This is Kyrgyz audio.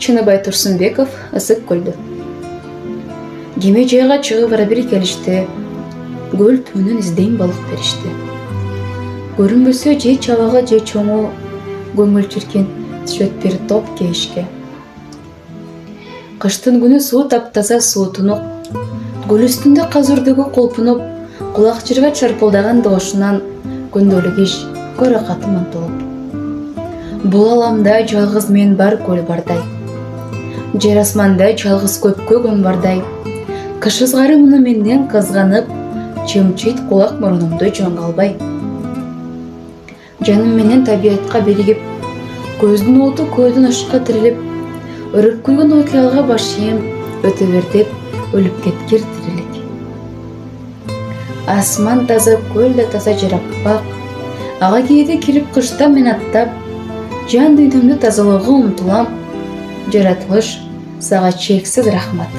Чыныбай Турсунбеков ысык көлдө. Кеме жайга чыгып бара бир келишти. Көл түбүнөн издейм балык беришти. Көрүнбөсө же чабага же чоңу көңүл чиркен түшөт бир топ кейишке. Кыштын күнү суу таптаза суу тунук. Көл үстүндө казырдыгы колпунуп, кулак жырга чарпылдаган добушунан күндөлүк иш көрө катым умтулуп. Бул аламда жалгыз мен бар көл бардай. Жер асманда жалгыз көпкө күн бардай. Кыш ызгары муну менден кызганып, чымчыйт кулак мурунумду жоңго албай. Жаным менен табиятка биригип, көздүн оту көйдүн ашка тирилип, өрүп күйгөн окуялга башым өтө бер деп өлүп кеткир тирилик. Асман таза, көл да таза жараппак. Ага кээде кирип кышта мен аттап, жан дүйнөмдү тазалоого умтулам. Жаратылыш сага чексиз рахмат.